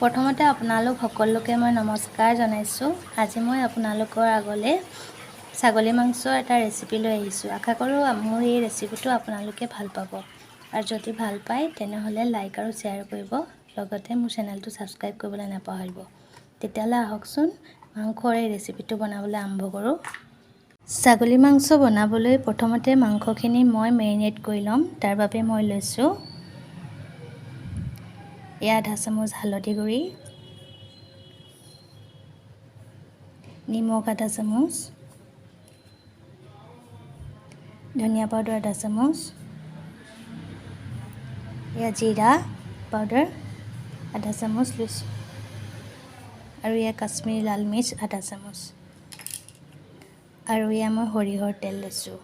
প্ৰথমতে আপোনালোক সকলোকে মই নমস্কাৰ জনাইছোঁ। আজি মই আপোনালোকৰ আগলৈ ছাগলী মাংসৰ এটা ৰেচিপি লৈ আহিছোঁ। আশা কৰোঁ মোৰ এই ৰেচিপিটো আপোনালোকে ভাল পাব, আৰু যদি ভাল পায় তেনেহ'লে লাইক আৰু শ্বেয়াৰ কৰিব, লগতে মোৰ চেনেলটো ছাবস্ক্ৰাইব কৰিবলৈ নাপাহৰিব। তেতিয়াহ'লে আহকচোন মাংসৰ এই ৰেচিপিটো বনাবলৈ আৰম্ভ কৰোঁ। ছাগলী মাংস বনাবলৈ প্ৰথমতে মাংসখিনি মই মেৰিনেট কৰি ল'ম। তাৰ বাবে মই লৈছোঁ আধা চামুচ হালধি গুড়ি, নিমখ আধা চামুচ, ধনিয়া পাউডাৰ আধা চামুচ, জিৰা পাউডাৰ আধা চামুচ লৈছোঁ, আৰু কাশ্মীৰী লাল মিৰ্চ আধা চামুচ, আৰু মই সৰিয়হৰ তেল লৈছোঁ।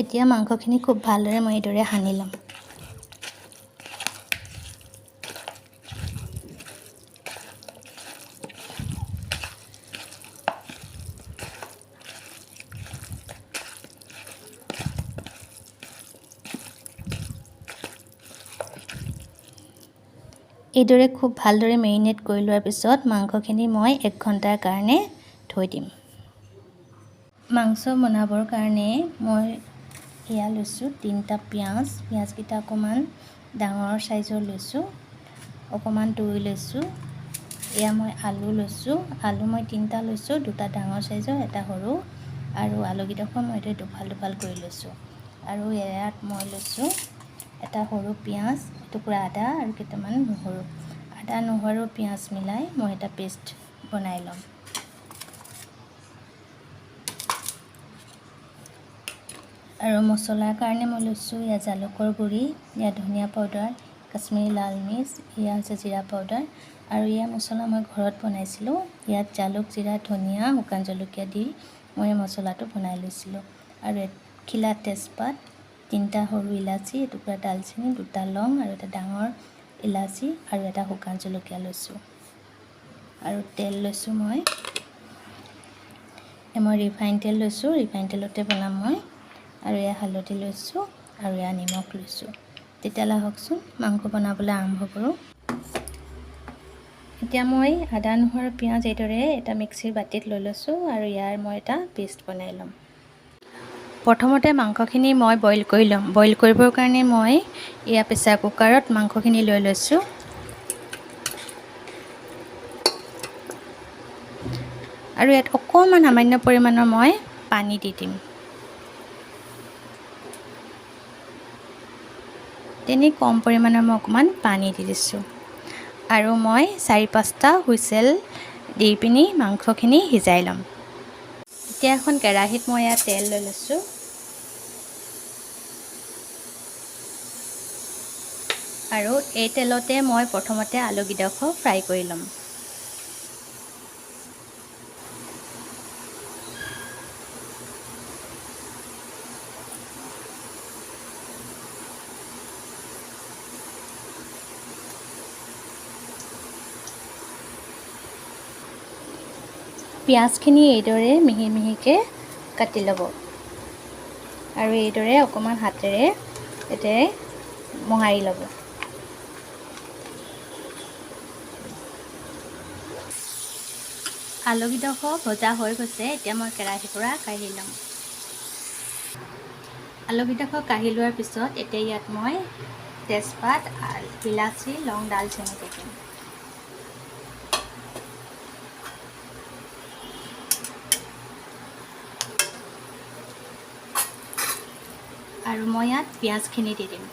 এতিয়া মাংসখিনি খুব ভালদৰে মই এইদৰে সানি ল'ম। এইদৰে খুব ভালদৰে মেৰিনেট কৰি লোৱাৰ পিছত মাংসখিনি মই 1 ঘণ্টাৰ কাৰণে থৈ দিম। মাংস বনাবৰ কাৰণে মই লৈছোঁ 3টা পিঁয়াজ। পিঁয়াজকেইটা অকণমান ডাঙৰ চাইজৰ লৈছোঁ। অকণমান দৈ লৈছোঁ। মই আলু লৈছোঁ। আলু মই 3টা লৈছোঁ, 2টা ডাঙৰ চাইজৰ, এটা সৰু, আৰু আলুকেইডোখৰ মই দুফাল দুফাল কৰি লৈছোঁ। আৰু ইয়াত মই লৈছোঁ এটা সৰু পিঁয়াজ, টুকুৰা আদা, আৰু কেইটামান নহৰু। আদা নহৰু পিঁয়াজ মিলাই মই এটা পেষ্ট বনাই ল'ম। আৰু মছলাৰ কাৰণে মই লৈছোঁ জালুকৰ গুড়ি, ধনিয়া পাউডাৰ, কাশ্মীৰী লাল মিৰ্চ, হৈছে জিৰা পাউডাৰ, আৰু মছলা মই ঘৰত বনাইছিলোঁ। ইয়াত জালুক, জিৰা, ধনিয়া, শুকান জলকীয়া দি মই মছলাটো বনাই লৈছিলোঁ। আৰু খিলা তেজপাত, 3টা সৰু ইলাচি, এটুকুৰা ডালচেনি, 2টা লং, আৰু এটা ডাঙৰ ইলাচি, আৰু এটা শুকান জলকীয়া লৈছোঁ। আৰু তেল লৈছোঁ মই ৰিফাইন তেল লৈছোঁ। ৰিফাইন তেলতে বনাম মই। আৰু হালধি লৈছোঁ, আৰু নিমখ লৈছোঁ। তেতিয়াহ'লে আহকচোন মাংস বনাবলৈ আৰম্ভ কৰোঁ। এতিয়া মই আদা নহৰু পিঁয়াজ এইদৰে এটা মিক্সিৰ বাতিত লৈ লৈছোঁ, আৰু মই এটা পেষ্ট বনাই ল'ম। প্ৰথমতে মাংসখিনি মই বইল কৰি ল'ম। বইল কৰিবৰ কাৰণে মই প্ৰেছাৰ কুকাৰত মাংসখিনি লৈ লৈছোঁ। আৰু ইয়াত অকণমান সামান্য পৰিমাণৰ মই পানী দি দিম। তেনেই কম পৰিমাণৰ মই অকণমান পানী দি দিছোঁ। আৰু মই 4-5টা হুইচেল দি পিনি মাংসখিনি সিজাই ল'ম। এতিয়া এখন কেৰাহীত মই তেল লৈ লৈছোঁ। আৰু এই তেলতে মই প্ৰথমতে আলুকেইডোখৰ ফ্ৰাই কৰি ল'ম। পিঁয়াজখিনি এইদৰে মিহি মিহিকৈ কাটি ল'ব, আৰু এইদৰে অকণমান হাতেৰে মোহাৰি ল'ব। আলুকেইডোখৰ ভজা হৈ গৈছে। এতিয়া মই কেৰাহীৰ পৰা কাঢ়ি ল'ম। আলুকেইডোখৰ কাঢ়ি লোৱাৰ পিছত এতিয়া ইয়াত মই তেজপাত, ইলাচি, লং, ডালচেনি দি দিম। আৰু মই ইয়াত পিঁয়াজখিনি দি দিম।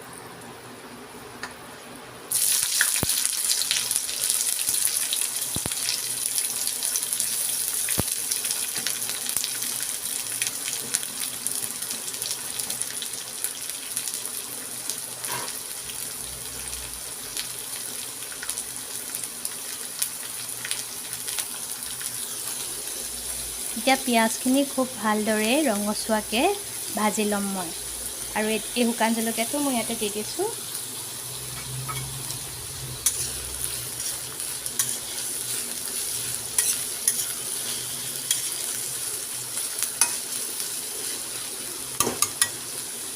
এতিয়া পিঁয়াজখিনি খুব ভালদৰে ৰঙচুৱাকৈ ভাজি ল'ম মই। আৰু এই শুকান জলকীয়াটো মই ইয়াতে দি দিছোঁ।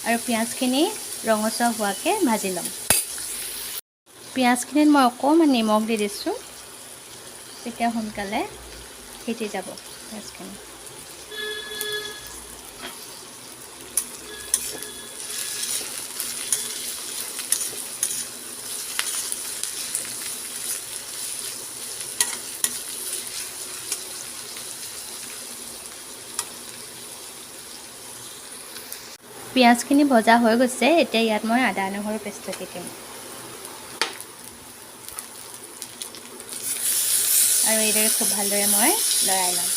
আৰু পিঁয়াজখিনি ৰঙচুৱা হোৱাকৈ ভাজি ল'ম। পিঁয়াজখিনিত মই অকণমান নিমখ দি দিছোঁ, তেতিয়া সোনকালে সিজি যাব পিঁয়াজখিনি। পিঁয়াজখিনি ভজা হৈ গৈছে, এতিয়া ইয়াত মই আদা নহৰু পেষ্ট দি দিম আৰু এইদৰে খুব ভালদৰে মই লৰাই ল'ম।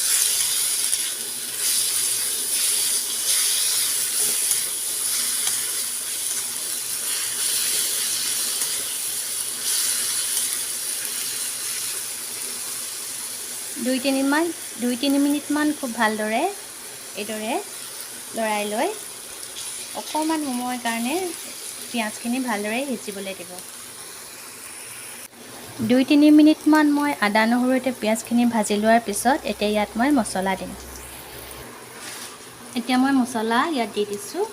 দুই তিনি মিনিটমান খুব ভালদৰে এইদৰে লৰাই লৈ অকণমান সময়ৰ কাৰণে পিঁয়াজখিনি ভালদৰে সিজিবলৈ দিব। 2-3 মিনিটমান মই আদা নহৰুতে পিঁয়াজখিনি ভাজি লোৱাৰ পিছত এতিয়া ইয়াত মই মছলা দিম। এতিয়া মই মছলা ইয়াত দি দিছোঁ।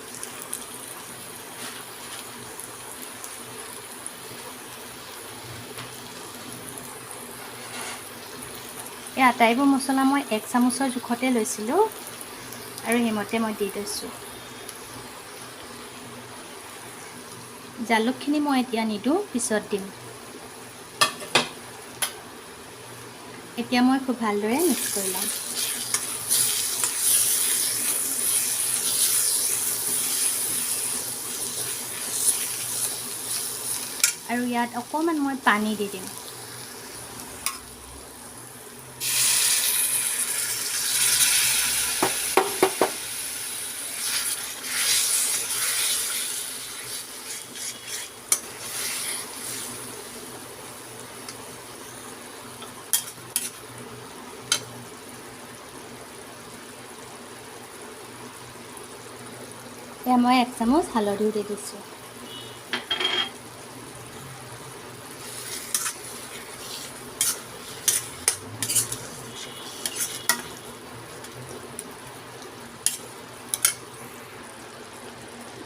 এই আটাইবোৰ মছলা মই 1 চামুচৰ জোখতে লৈছিলোঁ আৰু সেইমতে মই দি দিছোঁ। জালুকখিনি মই এতিয়া নিদিওঁ, পিছত দিম। এতিয়া মই খুব ভালদৰে মিক্স কৰি ল'ম। আৰু ইয়াত অকণমান মই পানী দি দিম। এতিয়া মই 1 চামুচ হালধিও দি দিছোঁ।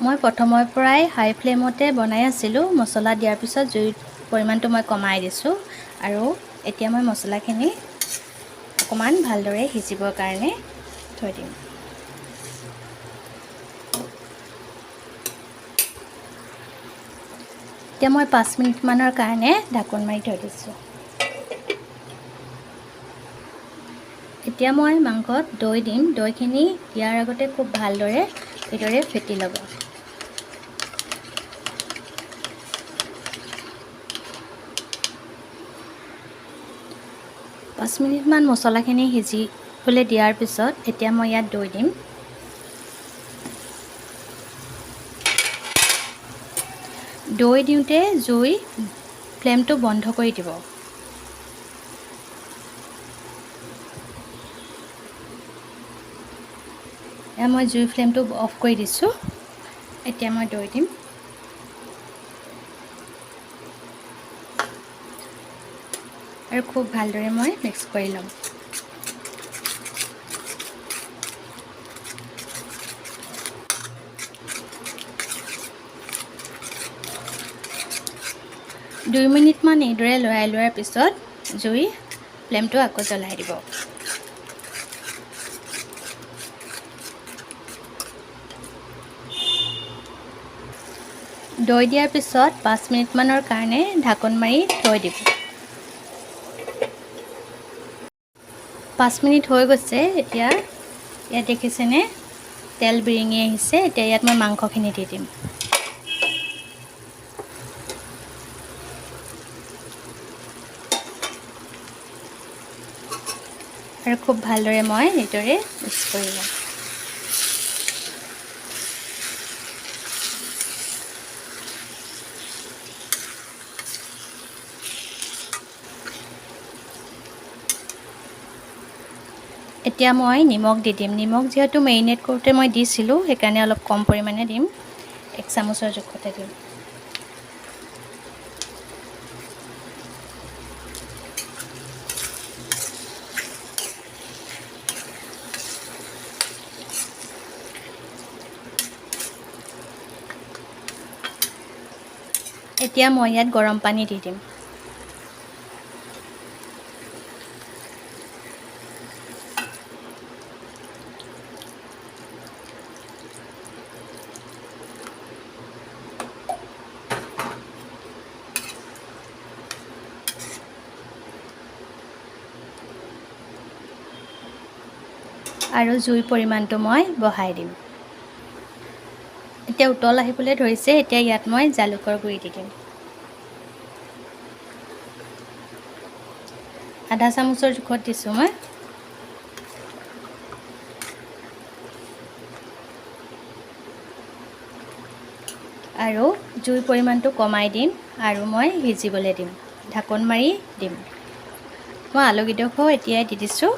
মই প্ৰথমৰ পৰাই হাই ফ্লেমতে বনাই আছিলোঁ। মছলা দিয়াৰ পিছত জুইৰ পৰিমাণটো মই কমাই দিছোঁ আৰু এতিয়া মই মছলাখিনি অকণমান ভালদৰে সিজিবৰ কাৰণে থৈ দিম। এতিয়া মই 5 মিনিটমানৰ কাৰণে ঢাকোন মাৰি থৈ দিছোঁ। এতিয়া মই মাংসত দৈ দিম। দৈখিনি দিয়াৰ আগতে খুব ভালদৰে এইদৰে ফেটি ল'ব। পাঁচ মিনিটমান মছলাখিনি সিজিবলৈ দিয়াৰ পিছত এতিয়া মই ইয়াত দৈ দিম। দৈ দিওঁতে জুই ফ্লেমটো বন্ধ কৰি দিব। মই জুই ফ্লেমটো অফ কৰি দিছোঁ। এতিয়া মই দৈ দিম। আৰু খুব ভালদৰে মই মিক্স কৰি ল'ম। দুই মিনিটমান এইদৰে লৰাই লোৱাৰ পিছত জুই ফ্লেমটো আকৌ জ্বলাই দিব। দৈ দিয়াৰ পিছত 5 মিনিটমানৰ কাৰণে ঢাকোন মাৰি থৈ দিব। 5 মিনিট হৈ গৈছে। এতিয়া ইয়াত দেখিছেনে তেল বিৰিঙি আহিছে। এতিয়া ইয়াত মই মাংসখিনি দি দিম। আৰু খুব ভালদৰে মই এইদৰে মিক্স কৰি ল'ম। এতিয়া মই নিমখ দি দিম। নিমখ যিহেতু মেৰিনেট কৰোঁতে মই দিছিলোঁ, সেইকাৰণে অলপ কম পৰিমাণে দিম। 1 চামুচৰ জোখতে দিম। এতিয়া মই ইয়াত গৰম পানী দি দিম। আৰু জুইৰ পৰিমাণটো মই বঢ়াই দিম। এতিয়া উতল আহিবলৈ ধৰিছে। এতিয়া ইয়াত মই জালুকৰ গুড়ি দি দিম। আধা চামুচৰ জোখত দিছোঁ মই। আৰু জুইৰ পৰিমাণটো কমাই দিম আৰু মই সিজিবলৈ দিম। ঢাকন মাৰি দিম। মই আলুকেইডোখৰ এতিয়াই দি দিছোঁ।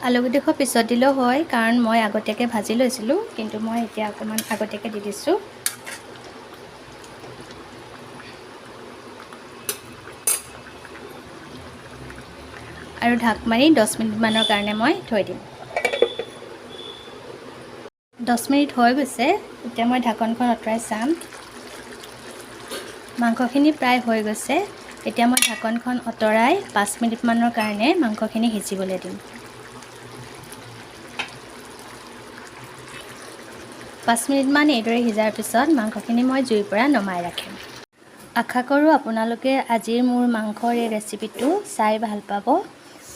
আলুকেইডোখৰ পিছত দিলেও হয়, কাৰণ মই আগতীয়াকৈ ভাজি লৈছিলোঁ, কিন্তু মই এতিয়া অকণমান আগতীয়াকৈ দি দিছোঁ। আৰু ঢাক মাৰি 10 মিনিটমানৰ কাৰণে মই থৈ দিম। 10 মিনিট হৈ গৈছে। এতিয়া মই ঢাকনখন আঁতৰাই চাম। মাংসখিনি প্ৰায় হৈ গৈছে। এতিয়া মই ঢাকনখন আঁতৰাই 5 মিনিটমানৰ কাৰণে মাংসখিনি সিজিবলৈ দিম। 5 মিনিটমান এইদৰে সিজাৰ পিছত মাংসখিনি মই জুইৰ পৰা নমাই ৰাখিম। আশা কৰোঁ আপোনালোকে আজিৰ মোৰ মাংসৰ এই ৰেচিপিটো চাই ভাল পাব।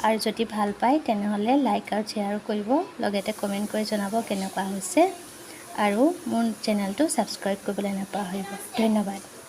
আৰু যদি ভাল পায় তেনেহ'লে লাইক আৰু শ্বেয়াৰ কৰিব। লগতে কমেণ্ট কৰি জনাব কেনেকুৱা হৈছে। আৰু মোৰ চেনেলটো ছাবস্ক্ৰাইব কৰিবলৈ নাপাহৰিব। ধন্যবাদ।